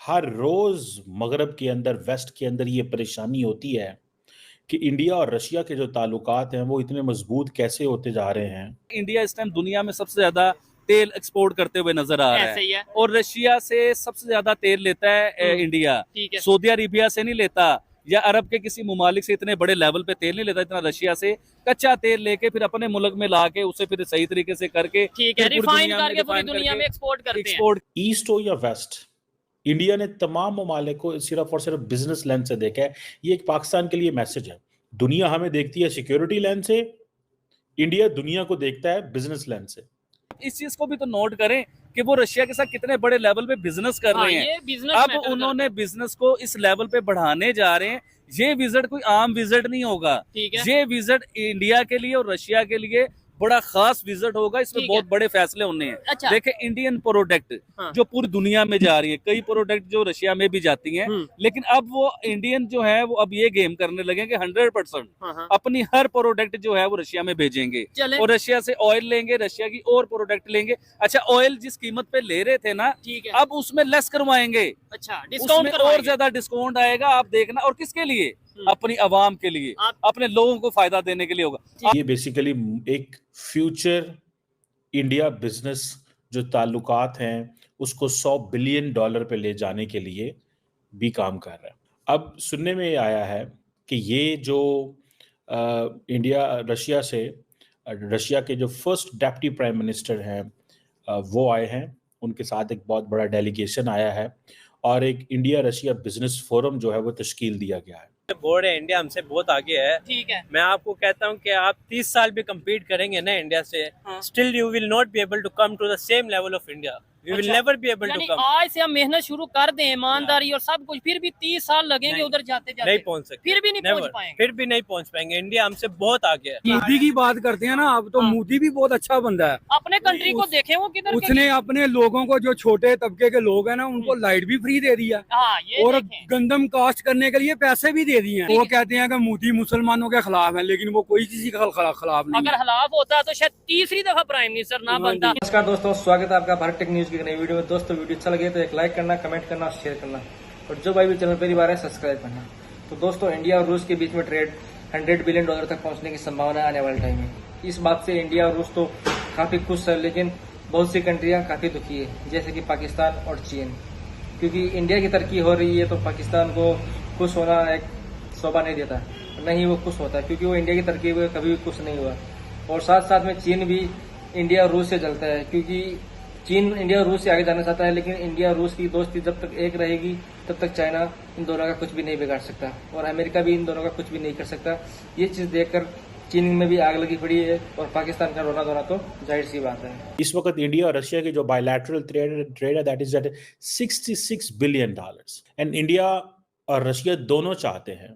हर रोज मगरब के अंदर, वेस्ट के अंदर ये परेशानी होती है कि इंडिया और रशिया के जो ताल्लुकात हैं वो इतने मजबूत कैसे होते जा रहे हैं। इंडिया इस टाइम दुनिया में सबसे ज्यादा तेल एक्सपोर्ट करते हुए नजर आ रहा ऐसे ही है। और रशिया से सबसे ज्यादा तेल लेता है इंडिया। ठीक है। सऊदी अरेबिया से नहीं लेता या अरब के किसी मुमालिक से इतने बड़े लेवल पे तेल नहीं लेता इतना रशिया से। कच्चा तेल लेके फिर अपने मुल्क में लाके उसे फिर सही तरीके से करके ठीक है, रिफाइन करके पूरी दुनिया में एक्सपोर्ट करते हैं। ईस्ट हो या वेस्ट, इंडिया ने तमाम ममालिक को सिर्फ और सिर्फ बिजनेस लेंस से देखा है। ये एक पाकिस्तान के लिए मैसेज है। दुनिया हमें देखती है सिक्योरिटी लेंस से, इंडिया दुनिया को देखता है बिजनेस लेंस से। इस चीज को भी तो नोट करें कि वो रशिया के साथ कितने बड़े लेवल पे बिजनेस कर रहे हैं। अब उन्होंने बिजनेस को इस लेवल पे बढ़ाने जा रहे हैं। ये विजिट कोई आम विजिट नहीं होगा, ये विजिट इंडिया के लिए और रशिया के लिए बड़ा खास विजिट होगा। इसमें बहुत बड़े फैसले होने हैं। अच्छा। देखे इंडियन प्रोडक्ट जो पूरी दुनिया में जा रही है, कई प्रोडक्ट जो रशिया में भी जाती हैं, लेकिन अब वो इंडियन जो है वो अब ये गेम करने लगे कि 100% अपनी हर प्रोडक्ट जो है वो रशिया में भेजेंगे और रशिया से ऑयल लेंगे, रशिया की और प्रोडक्ट लेंगे। अच्छा, ऑयल जिस कीमत पे ले रहे थे ना, अब उसमें लेस करवाएंगे। अच्छा, उसमें और ज्यादा डिस्काउंट आएगा, आप देखना। और किसके लिए? अपनी आवाम के लिए, अपने लोगों को फायदा देने के लिए होगा। ये बेसिकली एक फ्यूचर इंडिया बिजनेस जो ताल्लुकात हैं उसको $100 बिलियन पे ले जाने के लिए भी काम कर रहा है। अब सुनने में आया है कि ये जो इंडिया रशिया से रशिया के जो फर्स्ट डेप्टी प्राइम मिनिस्टर हैं वो आए हैं, उनके साथ एक बहुत बड़ा डेलीगेशन आया है और एक इंडिया रशिया बिजनेस फोरम जो है वो तश्कील दिया गया है। बोर्ड है, इंडिया हमसे बहुत आगे है। ठीक है। मैं आपको कहता हूं कि आप 30 साल भी कम्पीट करेंगे ना इंडिया से, still you will not be able to come to the same level of India. We will never be able to come। आज से हम मेहनत शुरू कर दें, ईमानदारी और सब कुछ, फिर भी 30 साल लगेंगे उधर जाते जाते। नहीं पहुंच सकते, फिर भी नहीं पहुंच पाएंगे। फिर भी नहीं पहुंच पाएंगे। इंडिया हमसे बहुत आगे है। मोदी की बात करते हैं ना, अब तो मोदी भी बहुत अच्छा बंदा है। अपने कंट्री को देखें, वो किधर उसने अपने लोगों को, जो छोटे तबके के लोग हैं ना, उनको लाइट भी फ्री दे दिया और गंदम कास्ट करने के लिए पैसे भी दे दिए हैं। वो कहते हैं कि मोदी मुसलमानों के खिलाफ है, लेकिन वो कोई किसी के खिलाफ नहीं। अगर खिलाफ होता तो शायद तीसरी दफा प्राइम मिनिस्टर ना बनता। नमस्कार दोस्तों, स्वागत है आपका भारत टेक न्यूज की नई वीडियो में। दोस्तों वीडियो अच्छा लगे तो एक लाइक करना, कमेंट करना, शेयर करना और जो भाई भी चैनल पहली बार है सब्सक्राइब करना। तो दोस्तों, इंडिया और रूस के बीच में ट्रेड $100 बिलियन तक पहुंचने की संभावना आने वाले टाइम में। इस बात से इंडिया और रूस तो काफी खुश है, लेकिन बहुत सी कंट्रियां काफी दुखी है, जैसे कि पाकिस्तान और चीन। क्योंकि इंडिया की तरक्की हो रही है तो पाकिस्तान को खुश होना एक शोभा नहीं देता, नहीं वो खुश होता है, क्योंकि वो इंडिया की तरक्की में कभी भी खुश नहीं हुआ। और साथ साथ में चीन भी इंडिया और रूस से जलता है, क्योंकि चीन इंडिया और रूस से आगे जाना चाहता है, लेकिन इंडिया और रूस की दोस्ती जब तक एक रहेगी तब तक चाइना इन दोनों का कुछ भी नहीं बिगाड़ सकता और अमेरिका भी इन दोनों का कुछ भी नहीं कर सकता। ये चीज देखकर चीन में भी आग लगी पड़ी है और पाकिस्तान का रोना धोना तो जाहिर सी बात है। इस वक्त इंडिया और रशिया की जो बायलैटरल ट्रेड है that is at $66 billion and India और रशिया दोनों चाहते हैं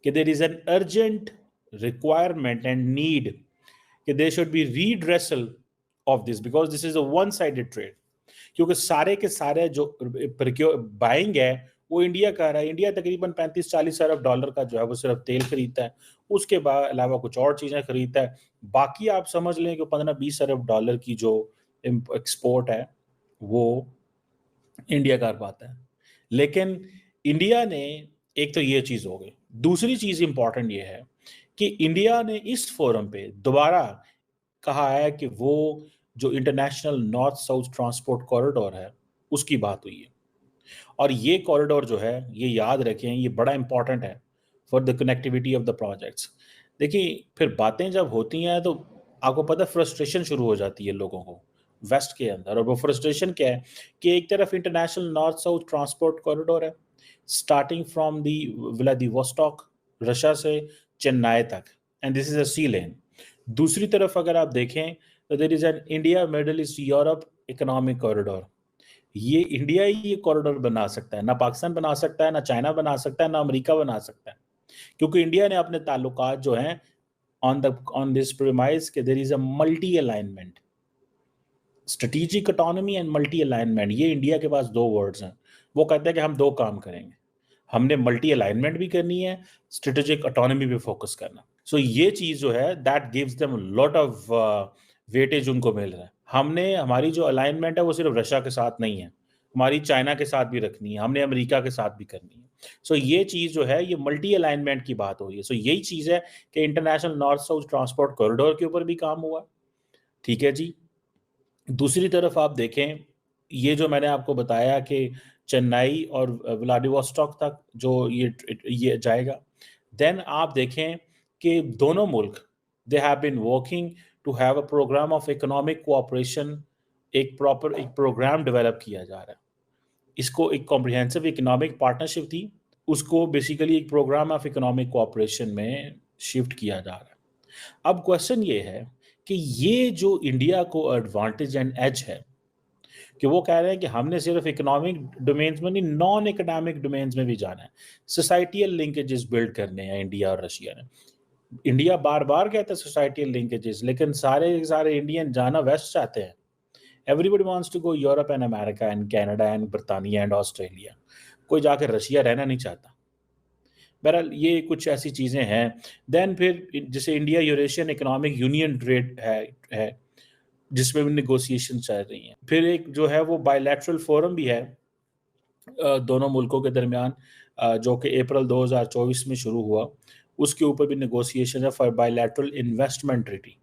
कि there is an urgent requirement and need कि they should be redressal of this because this is a one sided trade। क्योंकि सारे के सारे जो बाइंग है वो इंडिया का रहा है। इंडिया तकरीबन $35-40 अरब का जो है वो सिर्फ तेल खरीदता है, उसके अलावा कुछ और चीजें खरीदता है। बाकी आप समझ लें कि $15-20 अरब की जो एक्सपोर्ट है वो इंडिया कर पाता है। लेकिन इंडिया ने, एक तो ये चीज हो गई, दूसरी चीज इंपॉर्टेंट ये है कि इंडिया ने इस फोरम पे दोबारा कहा है कि वो जो international north south transport corridor है उसकी बात हुई है और ये कॉरिडोर जो है, ये याद रखें, ये बड़ा इंपॉर्टेंट है for the connectivity of the projects. देखिए, फिर बातें जब होती हैं तो आपको पता है फ्रस्ट्रेशन शुरू हो जाती है लोगों को वेस्ट के अंदर। और वो फ्रस्ट्रेशन क्या है कि एक तरफ international north south transport corridor है starting from the Vladivostok Russia से चेन्नई तक, and this is a sea lane. दूसरी तरफ अगर आप देखें तो there is an India Middle East Europe economic corridor. ये इंडिया ही ये कॉरिडोर बना सकता है, ना पाकिस्तान बना सकता है, ना चाइना बना सकता है, ना अमेरिका बना सकता है, क्योंकि इंडिया ने अपने ताल्लुकात जो हैं ऑन दिस प्रीमाइस कि there is a multi alignment, strategic autonomy and multi alignment. ये इंडिया के पास दो वर्ड्स हैं। वो कहते हैं कि हम दो काम करेंगे, हमने मल्टी अलाइनमेंट भी करनी है, स्ट्रेटेजिक ऑटोनॉमी पे फोकस करना। सो ये चीज जो है that gives them lot of weightage उनको मिल रहा है। हमने, हमारी जो अलाइनमेंट है वो सिर्फ रशिया के साथ नहीं है, हमारी चाइना के साथ भी रखनी है, हमने अमेरिका के साथ भी करनी है। सो ये चीज़ जो है ये मल्टी अलाइनमेंट की बात हो रही है। सो यही चीज़ है कि international north south transport corridor के ऊपर भी काम हुआ, ठीक है जी। दूसरी तरफ आप देखें, ये जो मैंने आपको बताया कि चेन्नई और व्लादिवोस्टॉक तक जो ये जाएगा, देन आप देखें कि दोनों मुल्क they have been working to have a programme of economic cooperation, एक प्रोग्राम डेवलप किया जा रहा है। इसको एक कॉम्प्रिहेंसिव इकोनॉमिक पार्टनरशिप थी, उसको बेसिकली एक प्रोग्राम ऑफ इकोनॉमिक कोऑपरेशन में शिफ्ट किया जा रहा है। अब क्वेश्चन ये है कि ये जो इंडिया को एडवांटेज एंड एज है कि वो कह रहे हैं कि हमने सिर्फ इकोनॉमिक डोमेन्स में नहीं, नॉन इकोनॉमिक डोमेन्स में भी जाना है, सोसाइटियल लिंकेजेस बिल्ड करने हैं इंडिया और रशिया ने। इंडिया बार बार कहता है सोसाइटियल लिंकेजेस, लेकिन सारे इंडियन जाना वेस्ट चाहते हैं। Everybody wants to go Europe and America and Canada and Britannia and Australia, कोई जाकर रशिया रहना नहीं चाहता। बहरहाल ये कुछ ऐसी चीज़ें हैं। देन फिर जैसे India Eurasian economic union trade है जिसमें भी नेगोशिएशन चल रही हैं। फिर एक जो है वो बायलैटरल फोरम भी है दोनों मुल्कों के दरमियान, जो कि अप्रैल 2024 में शुरू हुआ, उसके ऊपर भी नेगोशिएशन है for bilateral investment treaty.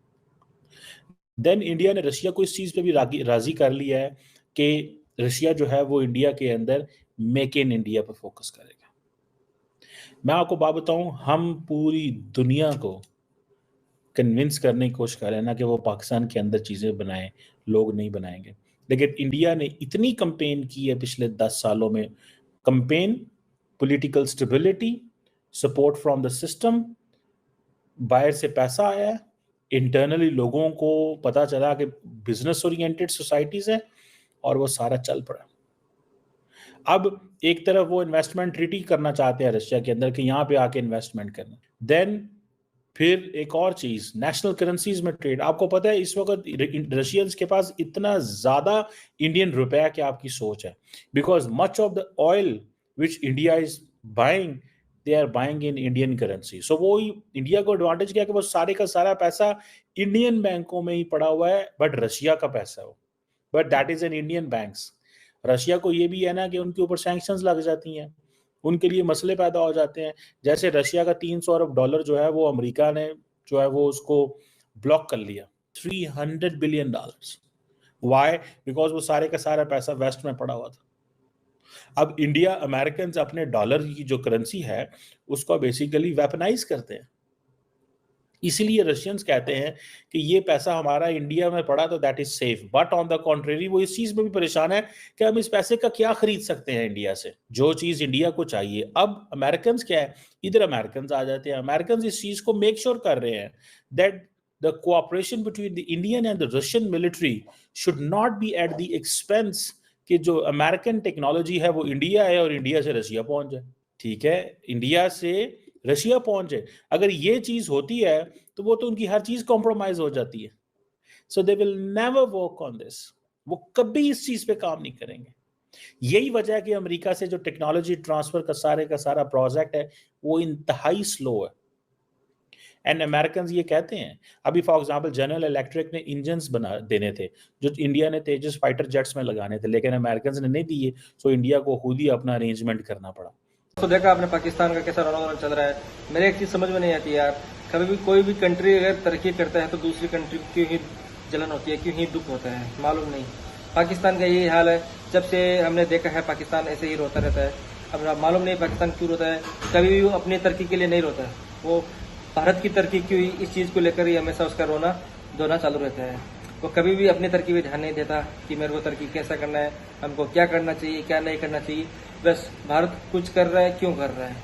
Then India ने रशिया को इस चीज़ पे भी राजी कर लिया है कि रशिया जो है वो इंडिया के अंदर मेक इन इंडिया पर फोकस करेगा। मैं आपको बात बताऊं, हम पूरी दुनिया को कन्विंस करने की कोशिश कर रहे हैं ना कि वो पाकिस्तान के अंदर चीज़ें बनाएं, लोग नहीं बनाएंगे। लेकिन इंडिया ने इतनी कंपेन की है पिछले 10 सालों में, campaign, political stability, support from the system, बाहर से पैसा आया है, इंटरनली लोगों को पता चला कि बिजनेस ओरिएंटेड सोसाइटीज़ है और वो सारा चल पड़ा। अब एक तरफ वो इन्वेस्टमेंट ट्रीटी करना चाहते हैं रशिया के अंदर कि यहाँ पे आके इन्वेस्टमेंट करना। देन फिर एक और चीज़, नेशनल करेंसीज में ट्रेड। आपको पता है इस वक्त रशियंस के पास इतना ज़्यादा इंडियन रुपया की आपकी सोच है, because much of the oil which India is buying they are buying in Indian currency. So वो इंडिया को एडवांटेज क्या कि वो सारे का सारा पैसा इंडियन बैंकों में ही पड़ा हुआ है, बट रशिया का पैसा हो, but that is an Indian banks. Russia को ये भी है ना कि उनके ऊपर सैंक्शंस लग जाती हैं, उनके लिए मसले पैदा हो जाते हैं। जैसे रशिया का 300 अरब डॉलर जो है वो अमेरिका ने जो है वो उसको ब्लॉक कर लिया, $300 बिलियन। वाई? बिकॉज वो सारे का सारा पैसा वेस्ट में पड़ा हुआ था। अब इंडिया, अमेरिकन अपने डॉलर की जो करेंसी है उसको बेसिकली वेपनाइज करते हैं, इसीलिए रशियंस कहते हैं कि ये पैसा हमारा इंडिया में पड़ा तो that is safe. But on the contrary वो इस चीज में भी परेशान है कि हम इस पैसे का क्या खरीद सकते हैं इंडिया से, जो चीज इंडिया को चाहिए। अब अमेरिकन क्या है, इधर अमेरिकन आ जाते हैं। अमेरिकन इस चीज को मेक श्योर कर रहे हैं that the cooperation between the Indian and the Russian military should not be at the expense कि जो अमेरिकन टेक्नोलॉजी है वो इंडिया है और इंडिया से रशिया पहुंच जाए। ठीक है, इंडिया से रशिया पहुंचे, अगर ये चीज होती है तो वो तो उनकी हर चीज कॉम्प्रोमाइज हो जाती है। So they will never work on this, वो कभी इस चीज पे काम नहीं करेंगे। यही वजह है कि अमेरिका से जो टेक्नोलॉजी ट्रांसफर का सारा प्रोजेक्ट है वो इंतहाई स्लो है। एंड अमेरिकन ये कहते हैं, अभी फॉर एग्जांपल जनरल इलेक्ट्रिक ने इंजन्स बना देने थे जो इंडिया ने तेजस फाइटर जेट्स में लगाने थे, लेकिन अमेरिकन ने नहीं दिए, सो इंडिया को खुद ही अपना अरेंजमेंट करना पड़ा। तो देखा आपने पाकिस्तान का कैसा रण चल रहा है। मेरे एक चीज समझ में नहीं आती यार, कभी भी कोई भी कंट्री अगर तरक्की करता है तो दूसरी कंट्री को क्यों ही जलन होती है, क्यों ही दुख होता है, मालूम नहीं। पाकिस्तान का यही हाल है, जब से हमने देखा है पाकिस्तान ऐसे ही रोता रहता है। अब मालूम नहीं पाकिस्तान क्यों रोता है, कभी भी वो अपनी तरक्की के लिए नहीं रोता है, वो भारत की तरक्की क्यों ही इस चीज को लेकर ही हमेशा उसका रोना धोना चालू रहता है। वो कभी भी अपनी तरक्की पे ध्यान नहीं देता कि मेरे को तरक्की कैसा करना है, हमको क्या करना चाहिए, क्या नहीं करना चाहिए। बस भारत कुछ कर रहा है, क्यों कर रहा है।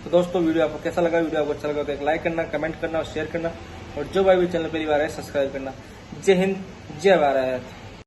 तो दोस्तों वीडियो आपको कैसा लगा, वीडियो आपको अच्छा लगा तो एक लाइक करना, कमेंट करना और शेयर करना, और जो भाई भी चैनल पहली बार है सब्सक्राइब करना। जय हिंद, जय भारत।